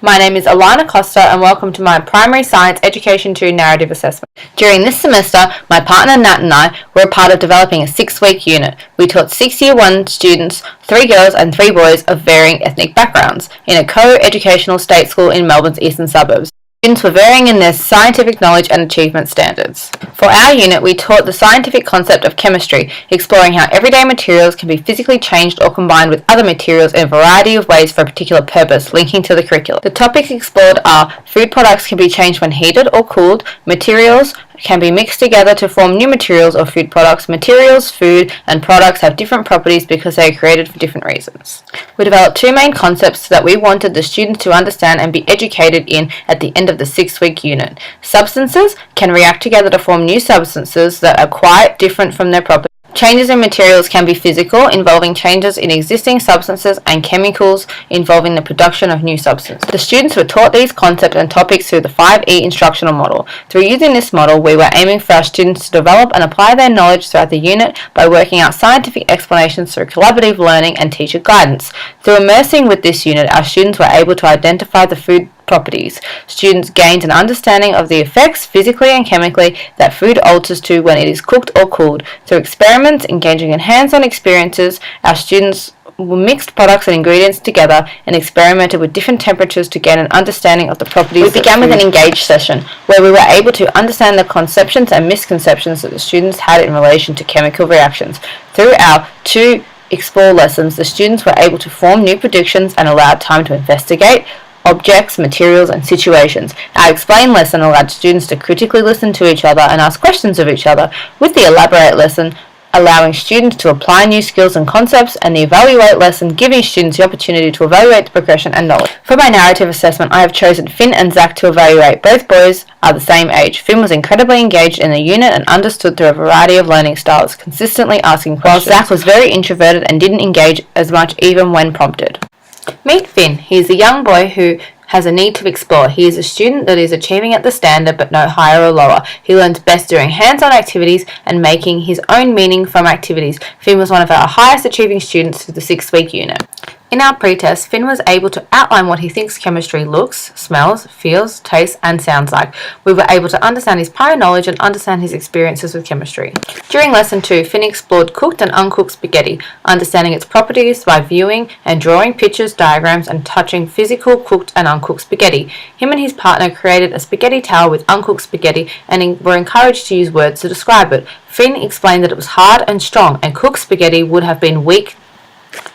My name is Ascosta and welcome to my Primary Science Education 2 Narrative Assessment. During this semester, my partner Nat and I were a part of developing a 6-week unit. We taught 6 Year 1 students, 3 girls and 3 boys of varying ethnic backgrounds, in a co-educational state school in Melbourne's eastern suburbs. Students were varying in their scientific knowledge and achievement standards. For our unit, we taught the scientific concept of chemistry, exploring how everyday materials can be physically changed or combined with other materials in a variety of ways for a particular purpose, linking to the curriculum. The topics explored are: food products can be changed when heated or cooled, materials can be mixed together to form new materials or food products, materials, food, and products have different properties because they are created for different reasons. We developed 2 main concepts that we wanted the students to understand and be educated in at the end of the 6-week unit. Substances can react together to form new substances that are quite different from their properties. Changes in materials can be physical, involving changes in existing substances, and chemicals, involving the production of new substances. The students were taught these concepts and topics through the 5E instructional model. Through using this model, we were aiming for our students to develop and apply their knowledge throughout the unit by working out scientific explanations through collaborative learning and teacher guidance. Through immersing with this unit, our students were able to identify the food properties. Students gained an understanding of the effects, physically and chemically, that food alters to when it is cooked or cooled. Through experiments, engaging in hands-on experiences, our students mixed products and ingredients together and experimented with different temperatures to gain an understanding of the properties. We began with an engaged session where we were able to understand the conceptions and misconceptions that the students had in relation to chemical reactions. Through our 2 Explore lessons, the students were able to form new predictions and allowed time to investigate objects, materials, and situations. Our Explain lesson allowed students to critically listen to each other and ask questions of each other, with the Elaborate lesson allowing students to apply new skills and concepts, and the Evaluate lesson giving students the opportunity to evaluate the progression and knowledge. For my narrative assessment, I have chosen Finn and Zach to evaluate. Both boys are the same age. Finn was incredibly engaged in the unit and understood through a variety of learning styles, consistently asking questions, while Zach was very introverted and didn't engage as much even when prompted. Meet Finn. He is a young boy who has a need to explore. He is a student that is achieving at the standard but no higher or lower. He learns best doing hands-on activities and making his own meaning from activities. Finn was one of our highest achieving students through the 6-week unit. In our pretest, Finn was able to outline what he thinks chemistry looks, smells, feels, tastes, and sounds like. We were able to understand his prior knowledge and understand his experiences with chemistry. During lesson 2, Finn explored cooked and uncooked spaghetti, understanding its properties by viewing and drawing pictures, diagrams, and touching physical cooked and uncooked spaghetti. Him and his partner created a spaghetti tower with uncooked spaghetti and were encouraged to use words to describe it. Finn explained that it was hard and strong, and cooked spaghetti would have been weak.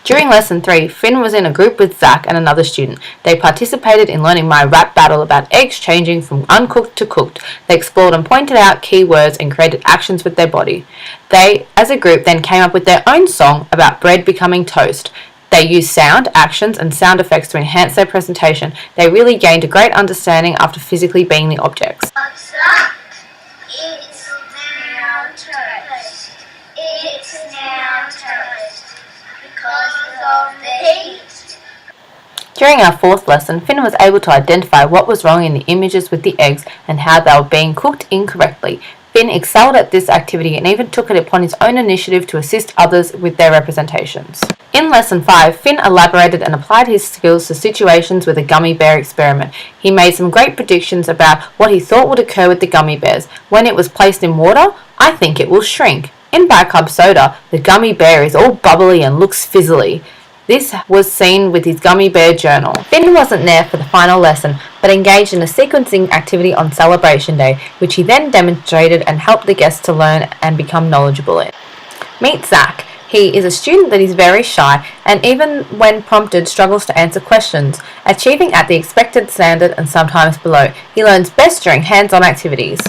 During lesson 3, Finn was in a group with Zach and another student. They participated in learning my rap battle about eggs changing from uncooked to cooked. They explored and pointed out key words and created actions with their body. They, as a group, then came up with their own song about bread becoming toast. They used sound, actions, and sound effects to enhance their presentation. They really gained a great understanding after physically being the objects. It's now toast. It's now toast. Because of the heat. During our 4th lesson, Finn was able to identify what was wrong in the images with the eggs and how they were being cooked incorrectly. Finn excelled at this activity and even took it upon his own initiative to assist others with their representations. In lesson 5, Finn elaborated and applied his skills to situations with a gummy bear experiment. He made some great predictions about what he thought would occur with the gummy bears. When it was placed in water, I think it will shrink. In bicarb soda, the gummy bear is all bubbly and looks fizzly. This was seen with his gummy bear journal. Finn wasn't there for the final lesson, but engaged in a sequencing activity on Celebration Day, which he then demonstrated and helped the guests to learn and become knowledgeable in. Meet Zach. He is a student that is very shy and even when prompted struggles to answer questions, achieving at the expected standard and sometimes below. He learns best during hands-on activities.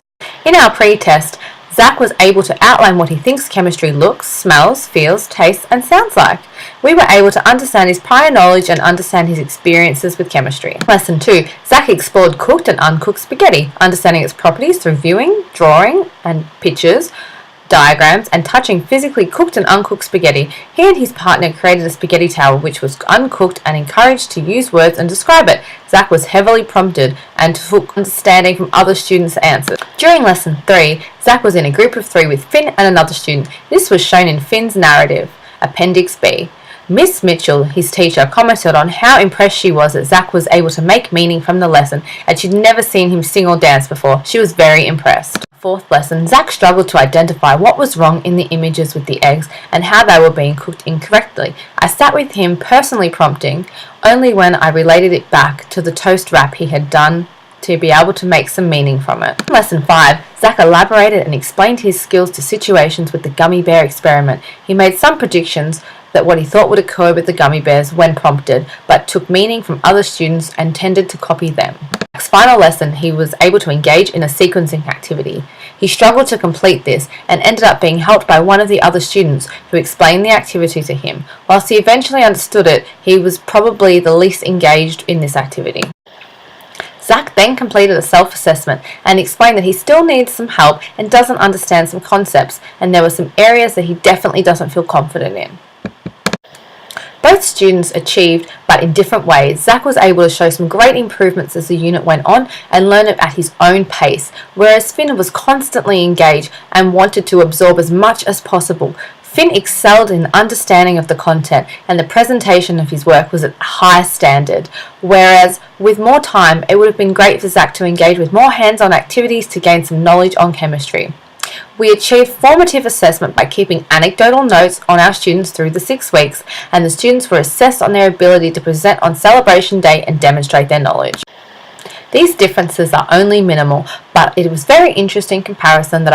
In our pre-test, Zach was able to outline what he thinks chemistry looks, smells, feels, tastes, and sounds like. We were able to understand his prior knowledge and understand his experiences with chemistry. Lesson 2, Zach explored cooked and uncooked spaghetti, understanding its properties through viewing, drawing, and pictures, diagrams, and touching physically cooked and uncooked spaghetti. He and his partner created a spaghetti tower which was uncooked and encouraged to use words and describe it. Zach was heavily prompted and took understanding from other students' answers. During lesson 3, Zach was in a group of 3 with Finn and another student. This was shown in Finn's narrative, Appendix B. Miss Mitchell, his teacher, commented on how impressed she was that Zach was able to make meaning from the lesson, and she'd never seen him sing or dance before. She was very impressed. Fourth lesson, Zach struggled to identify what was wrong in the images with the eggs and how they were being cooked incorrectly. I sat with him, personally prompting, only when I related it back to the toast wrap he had done to be able to make some meaning from it. In lesson 5, Zach elaborated and explained his skills to situations with the gummy bear experiment. He made some predictions that what he thought would occur with the gummy bears when prompted, but took meaning from other students and tended to copy them. Zach's final lesson, he was able to engage in a sequencing activity. He struggled to complete this and ended up being helped by one of the other students who explained the activity to him. Whilst he eventually understood it, he was probably the least engaged in this activity. Zach then completed a self-assessment and explained that he still needs some help and doesn't understand some concepts, and there were some areas that he definitely doesn't feel confident in. Both students achieved, but in different ways. Zach was able to show some great improvements as the unit went on and learn it at his own pace, whereas Finn was constantly engaged and wanted to absorb as much as possible. Finn excelled in understanding of the content, and the presentation of his work was at a high standard, whereas with more time it would have been great for Zach to engage with more hands-on activities to gain some knowledge on chemistry. We achieved formative assessment by keeping anecdotal notes on our students through the 6 weeks, and the students were assessed on their ability to present on celebration day and demonstrate their knowledge. These differences are only minimal, but it was very interesting comparison that